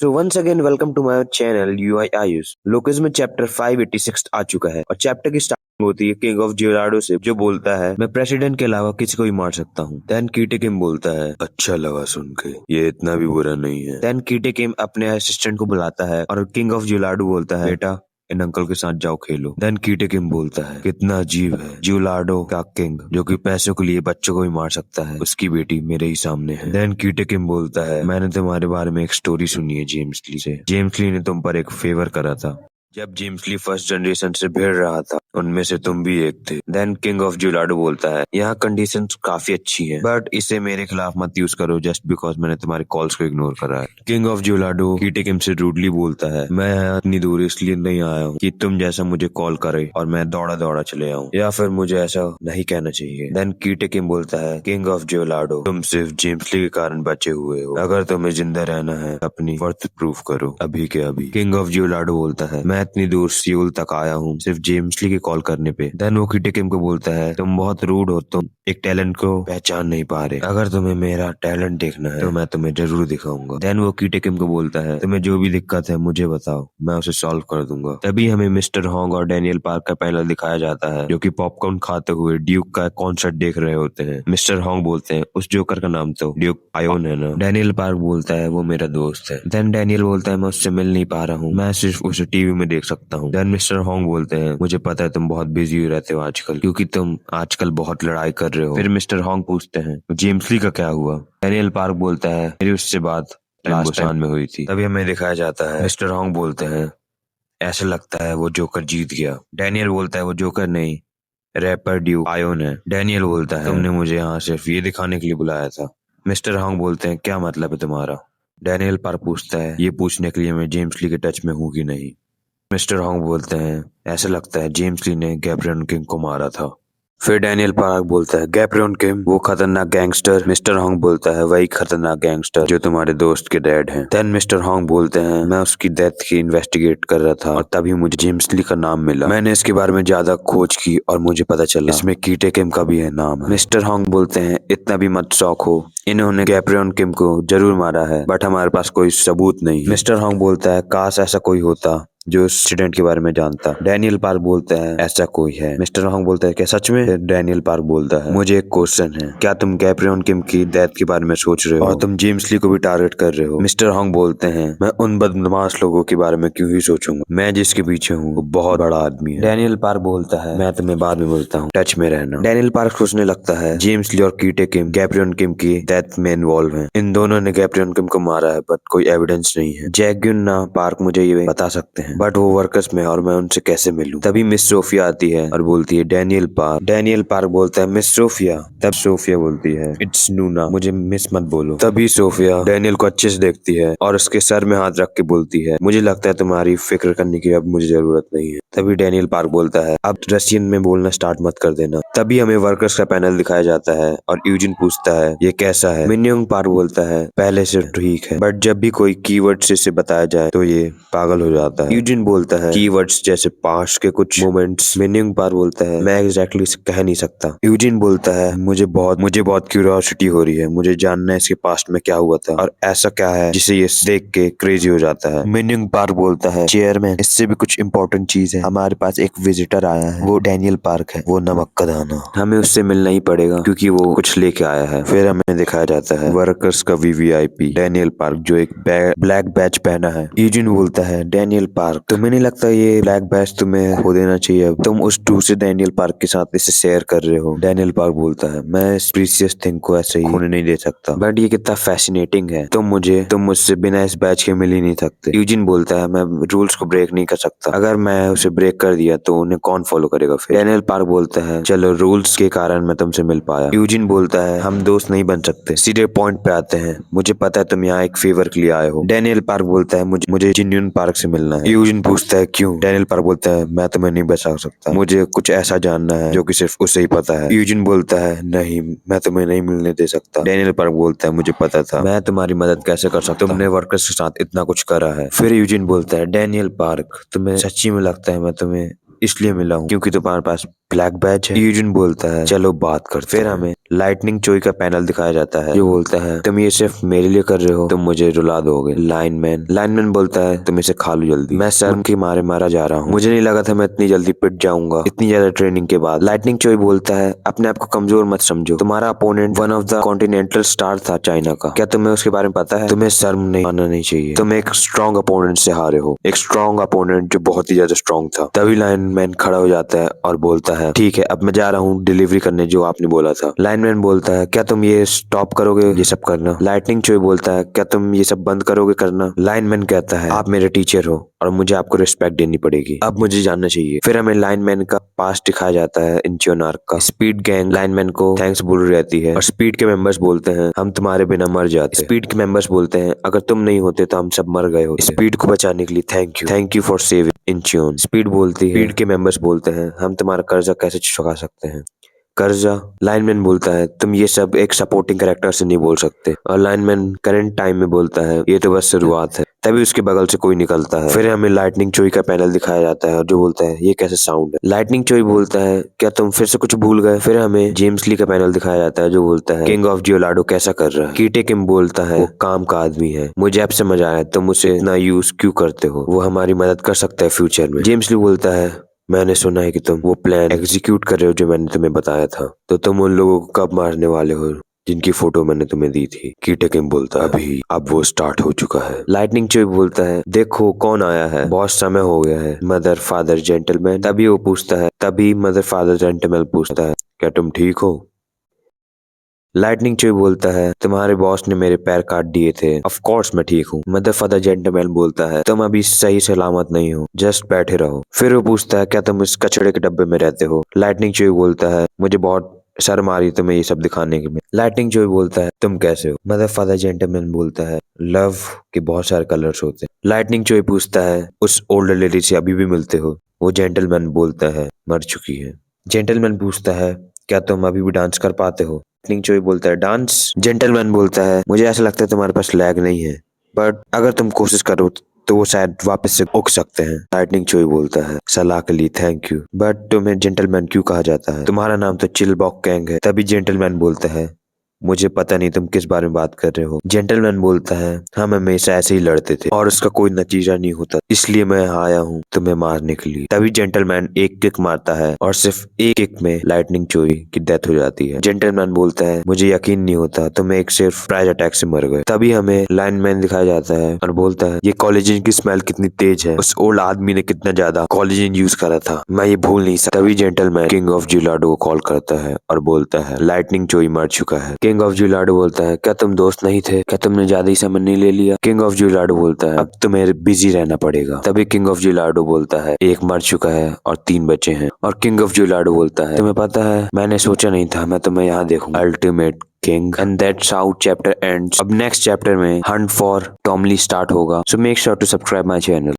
So once again welcome to my channel UI Ayush। लोकेज में chapter 586 आ चुका है और चैप्टर की स्टार्टिंग होती है किंग ऑफ जियोलाडो से, जो बोलता है मैं प्रेसिडेंट के अलावा किसी को भी मार सकता हूँ। देन कीटे किम बोलता है अच्छा लगा सुन के, ये इतना भी बुरा नहीं है। देन कीटे किम अपने असिस्टेंट को बुलाता है और किंग ऑफ जियोलाडो बोलता है बेटा इन अंकल के साथ जाओ खेलो। देन कीटे किम बोलता है कितना अजीब है, जियोलाडो का किंग जो कि पैसों के लिए बच्चों को भी मार सकता है, उसकी बेटी मेरे ही सामने है। देन कीटे किम बोलता है मैंने तुम्हारे बारे में एक स्टोरी सुनी है जेम्स ली से। जेम्स ली ने तुम पर एक फेवर करा था जब जेम्स ली फर्स्ट जनरेशन से भिड़ रहा था, उनमें से तुम भी एक थे। देन किंग ऑफ जियोलाडो बोलता है यहाँ कंडीशंस काफी अच्छी हैं, बट इसे मेरे खिलाफ मत यूज करो जस्ट बिकॉज मैंने तुम्हारे कॉल्स को इग्नोर करा है। किंग ऑफ जियोलाडो कीटे किम से रूडली बोलता है मैं यहाँ इतनी दूर इसलिए नहीं आया हूँ कि तुम जैसा मुझे कॉल करे और मैं दौड़ा दौड़ा चले आऊँ, या फिर मुझे ऐसा नहीं कहना चाहिए। देन कीटे किम बोलता है किंग ऑफ जियोलाडो तुम सिर्फ जेम्स ली के कारण बचे हुए हो, अगर तुम्हें जिंदा रहना है अपनी वर्थ प्रूफ करो अभी के अभी। किंग ऑफ जियोलाडो बोलता है मैं इतनी दूर सियोल तक आया हूँ सिर्फ जेम्स ली के कॉल करने पे। देन वो कीटे किम को बोलता है तुम बहुत रूड हो, तुम एक टैलेंट को पहचान नहीं पा रहे, अगर तुम्हें मेरा टैलेंट देखना है तो मैं तुम्हें जरूर दिखाऊंगा। देन वो कीटे किम को बोलता है तुम्हें जो भी दिक्कत है मुझे बताओ, मैं उसे सॉल्व कर दूंगा। तभी हमें मिस्टर हॉन्ग और डैनियल पार्क का पैनल दिखाया जाता है जो कि पॉपकॉर्न खाते हुए ड्यूक का कॉन्सर्ट देख रहे होते हैं। मिस्टर हॉन्ग बोलते हैं उस जोकर का नाम तो ड्यूक आयोन है ना। डैनियल पार्क बोलता है वो मेरा दोस्त है। देन डैनियल बोलता है मैं उससे मिल नहीं पा रहा हूँ, मैं सिर्फ उसे टीवी में देख सकता हूँ। देन मिस्टर हॉन्ग बोलते हैं मुझे पता है तुम बहुत बिजी रहते हो आजकल क्योंकि तुम आजकल बहुत लड़ाई कर रहे हो। फिर मिस्टर हॉन्ग पूछते हैं जेम्स ली का क्या हुआ। डैनियल पार्क बोलता है मेरी उससे बात लास्ट टाइम में हुई थी। तभी हमें दिखाया जाता है मिस्टर हॉन्ग बोलते हैं ऐसा लगता है वो जोकर जीत गया। डैनियल बोलता है वो जोकर नहीं रैपर ड्यूक आयोन है। डैनियल बोलता है तुमने मुझे यहाँ सिर्फ ये दिखाने के लिए बुलाया था। मिस्टर हॉन्ग बोलते हैं क्या मतलब है तुम्हारा। डैनियल पार्क पूछता है ये पूछने के लिए मैं जेम्स ली के टच में हूँ कि नहीं। मिस्टर हॉन्ग बोलते हैं ऐसा लगता है जेम्स ली ने गैब्रियन किंग को मारा था। फिर डैनियल पार्क बोलता है गैब्रियन किंग वो खतरनाक गैंगस्टर। मिस्टर हॉन्ग बोलता है वही खतरनाक गैंगस्टर जो तुम्हारे दोस्त के डैड हैं। देन मिस्टर हॉन्ग बोलते हैं मैं उसकी डेथ की इन्वेस्टिगेट कर रहा था और तभी मुझे जेम्स ली का नाम मिला, मैंने इसके बारे में ज्यादा खोज की और मुझे पता चला इसमें कीटे किम का भी है नाम। मिस्टर हॉन्ग बोलते हैं इतना भी मत शौक हो, इन्होंने गैब्रियन किम को जरूर मारा है बट हमारे पास कोई सबूत नहीं। मिस्टर हॉन्ग बोलता है काश ऐसा कोई होता जो स्टूडेंट के बारे में जानता। डैनियल पार्क बोलता है ऐसा कोई है। मिस्टर हॉन्ग बोलता है क्या सच में। डैनियल पार्क बोलता है मुझे एक क्वेश्चन है, क्या तुम गैब्रियन किम की डेथ के बारे में सोच रहे हो और तुम जेम्स ली को भी टारगेट कर रहे हो। मिस्टर हॉन्ग बोलते हैं मैं उन बदमाश लोगों के बारे में क्यों ही सोचूंगा, मैं जिसके पीछे हूँ वो बहुत बड़ा आदमी है। डैनियल पार्क बोलता है मैं तुम्हें बाद में बोलता हूँ, टच में रहना। डैनियल पार्क सोचने लगता है जेम्स ली और कीटे किम गैब्रियन किम की डेथ में इन्वॉल्व है, इन दोनों ने गैब्रियन किम को मारा है बट कोई एविडेंस नहीं है। जैगुन ना पार्क मुझे ये बता सकते हैं बट वो वर्कर्स में और मैं उनसे कैसे मिलूं। तभी मिस सोफिया आती है और बोलती है डैनियल पार्क। डैनियल पार्क बोलता है मिस सोफिया। तब सोफिया बोलती है इट्स नूना, मुझे मिस मत बोलो। तभी सोफिया डैनियल को अच्छे से देखती है और उसके सर में हाथ रख के बोलती है मुझे लगता है तुम्हारी फिक्र करने की अब मुझे जरूरत नहीं है। तभी डैनियल पार्क बोलता है अब रशियन में बोलना स्टार्ट मत कर देना। तभी हमें वर्कर्स का पैनल दिखाया जाता है और यूजिन पूछता है ये कैसा है। मिन्योंग पार्क बोलता है पहले से ठीक है बट जब भी कोई कीवर्ड से इसे बताया जाए तो ये पागल हो जाता है। यूजिन बोलता है कीवर्ड्स जैसे पास्ट के कुछ मोमेंट्स। मिन्योंग पार्क बोलता है मैं एग्जैक्टली कह नहीं सकता। यूजिन बोलता है मुझे बहुत क्यूरियोसिटी हो रही है, मुझे जानना है इसके पास्ट में क्या हुआ था और ऐसा क्या है जिसे ये देख के क्रेजी हो जाता है। मिन्योंग पार्क बोलता है चेयरमैन इससे भी कुछ इंपॉर्टेंट चीज है, हमारे पास एक विजिटर आया है, वो डैनियल पार्क है, वो नमक का दाना, हमें उससे मिलना ही पड़ेगा क्योंकि वो कुछ लेके आया है। फिर हमें दिखाया जाता है वर्कर्स का वीवीआईपी डैनियल पार्क जो एक ब्लैक बैच पहना है। यूजिन बोलता है डैनियल पार्क तुम्हें नहीं लगता ये ब्लैक बैच तुम्हें खो देना चाहिए, तुम उस दूसरे डैनियल पार्क के साथ इसे शेयर कर रहे हो। डैनियल पार्क बोलता है मैं इस प्रीशियस थिंग को ऐसे ही खोने नहीं दे सकता बट ये कितना फैसिनेटिंग है, तुम मुझसे बिना इस बैच के मिल ही नहीं सकते। यूजिन बोलता है मैं रूल्स को ब्रेक नहीं कर सकता, अगर मैं उसे ब्रेक कर दिया तो उन्हें कौन फॉलो करेगा। फिर डैनियल पार्क बोलता है चलो रूल्स के कारण मैं तुमसे मिल पाया। यूजिन बोलता है हम दोस्त नहीं बन सकते, सीधे पॉइंट पे आते हैं, मुझे पता है तुम यहाँ एक फेवर के लिए आए हो। डैनियल पार्क बोलता है मुझे जिन्यून पार्क से मिलना है। यूजिन पूछता है क्यों। डैनियल पार्क बोलता है मैं तुम्हें नहीं बचा सकता, मुझे कुछ ऐसा जानना है जो कि सिर्फ उसे ही पता है। यूजिन बोलता है नहीं मैं तुम्हें नहीं मिलने दे सकता। डैनियल पार्क बोलता है मुझे पता था, मैं तुम्हारी मदद कैसे कर सकता, तुमने वर्कर्स के साथ इतना कुछ करा है। फिर यूजिन बोलता है डैनियल पार्क तुम्हें सच्ची में लगता है मैं तुम्हें इसलिए मिला हूँ क्योंकि तुम्हारे पास ब्लैक बैच है। यूजिन बोलता है चलो बात करते फिर हमें लाइटनिंग चोई का पैनल दिखाया जाता है जो बोलता है तुम ये सिर्फ मेरे लिए कर रहे हो, तुम मुझे रुला दोगे। लाइनमैन बोलता है तुम इसे खा लो जल्दी, मैं शर्म के मारे मारा जा रहा हूँ, मुझे नहीं लगा था मैं इतनी जल्दी पिट जाऊंगा इतनी ज्यादा ट्रेनिंग के बाद। लाइटनिंग चोई बोलता है अपने आप को कमजोर मत समझो, तुम्हारा opponent one of the continental star था चाइना का, क्या तुम्हें उसके बारे में पता है? तुम्हें शर्म नहीं आना नहीं चाहिए, तुम एक स्ट्रॉन्ग अपोनेंट से हारे हो, एक स्ट्रॉन्ग अपोनेंट जो बहुत ही ज्यादा स्ट्रॉन्ग था। तभी लाइनमैन खड़ा हो जाता है और बोलता है ठीक है अब मैं जा रहा हूँ डिलीवरी करने जो आपने बोला था। लाइनमैन बोलता है क्या तुम ये स्टॉप करोगे ये सब करना? लाइटनिंग चोई बोलता है क्या तुम ये सब बंद करोगे करना? लाइनमैन कहता है आप मेरे टीचर हो और मुझे आपको रिस्पेक्ट देनी पड़ेगी, अब मुझे जानना चाहिए। फिर हमें लाइनमैन का पास्ट दिखाया जाता है इंचियोनार्क का। स्पीड गैंग लाइनमैन को थैंक्स बोल रहती है और स्पीड के मेंबर्स बोलते हैं हम तुम्हारे बिना मर जाते। स्पीड के मेंबर्स बोलते हैं अगर तुम नहीं होते तो हम सब मर गए होते। स्पीड को बचाने के लिए thank you for saving Incheon. Speed बोलती है स्पीड के मेंबर्स बोलते हैं हम तुम्हारा कर्जा कैसे चुका सकते हैं? कर्जा। लाइनमैन बोलता है तुम ये सब एक सपोर्टिंग कैरेक्टर से नहीं बोल सकते। और लाइनमैन करंट टाइम में बोलता है ये तो बस शुरुआत है। तभी उसके बगल से कोई निकलता है। फिर हमें लाइटनिंग चोई का पैनल दिखाया जाता है और जो बोलता है ये कैसे साउंड है? लाइटनिंग चोई बोलता है क्या तुम फिर से कुछ भूल गए? फिर हमें जेम्स ली का पैनल दिखाया जाता है जो बोलता है किंग ऑफ जियोलाडो कैसा कर रहा है? कीटे किम बोलता है वो काम का आदमी है, मुझे अब समझ आया तुम उसे इतना यूज क्यों करते हो, वो हमारी मदद कर सकता है फ्यूचर में। जेम्स ली बोलता है मैंने सुना है कि तुम वो प्लान एग्जीक्यूट कर रहे हो जो मैंने तुम्हें बताया था, तो तुम उन लोगों को कब मारने वाले हो जिनकी फोटो मैंने तुम्हें दी थी? कीटेकिम बोलता है अभी, अब वो स्टार्ट हो चुका है। लाइटनिंग चोई बोलता है देखो कौन आया है, बहुत समय हो गया है मदर फादर जेंटलमैन। तभी मदर फादर जेंटलमैन पूछता है क्या तुम ठीक हो? लाइटनिंग चोई बोलता है तुम्हारे बॉस ने मेरे पैर काट दिए थे, ऑफ कोर्स मैं ठीक हूँ। मदर फादर जेंटलमैन बोलता है तुम अभी सही सलामत नहीं हो, जस्ट बैठे रहो। फिर वो पूछता है क्या तुम इस कचड़े के डब्बे में रहते हो? लाइटनिंग चोई बोलता है मुझे बहुत शर्म आ रही तुम्हें ये सब दिखाने के में। लाइटनिंग चोई बोलता है तुम कैसे हो? मदर फादर जेंटलमैन बोलता है लव के बहुत सारे कलर्स होते हैं। लाइटनिंग चोई पूछता है उस ओल्डर लेडी से अभी भी मिलते हो? वो जेंटलमैन बोलता है मर चुकी है। जेंटलमैन पूछता है क्या तुम अभी भी डांस कर पाते हो? लाइटनिंग चोई बोलता है डांस? जेंटलमैन बोलता है मुझे ऐसा लगता है तुम्हारे पास लैग नहीं है, बट अगर तुम कोशिश करो तो वो शायद वापस से उग सकते हैं। लाइटनिंग चोई बोलता है सलाह के लिए थैंक यू, बट तुम्हें जेंटलमैन क्यों कहा जाता है? तुम्हारा नाम तो चिलबॉक कैंग है। तभी जेंटलमैन बोलता है मुझे पता नहीं तुम किस बारे में बात कर रहे हो। जेंटलमैन बोलता है हम हमेशा ऐसे ही लड़ते थे और उसका कोई नतीजा नहीं होता, इसलिए मैं यहाँ आया हूँ तुम्हें मारने के लिए। तभी जेंटलमैन एक किक मारता है और सिर्फ एक किक में लाइटनिंग चोई की डेथ हो जाती है। जेंटलमैन बोलता है मुझे यकीन नहीं होता तुम एक सिर्फ सरप्राइज अटैक से मर गए। तभी हमें लाइनमैन दिखाया जाता है और बोलता है ये कोलेजन की स्मेल कितनी तेज है, उस ओल्ड आदमी ने कितना ज्यादा कोलेजन यूज करा था, मैं ये भूल नहीं सकता। तभी जेंटलमैन किंग ऑफ जियोलाडो को कॉल करता है और बोलता है लाइटनिंग चोई मर चुका है। किंग ऑफ जियोलाडो बोलता है क्या तुम दोस्त नहीं थे, क्या तुमने ज्यादा ही समय नहीं ले लिया? किंग ऑफ जियोलाडो बोलता है अब तुम्हें बिजी रहना पड़ेगा। तभी किंग ऑफ जियोलाडो बोलता है एक मर चुका है और 3 बचे हैं। और किंग ऑफ जियोलाडो बोलता है तुम्हें पता है मैंने सोचा नहीं था मैं तुम्हें यहाँ देखूंगा, ultimate king. And that's how chapter ends. अब नेक्स्ट चैप्टर में हंट फॉर टॉमली स्टार्ट होगा, so make sure to subscribe my channel.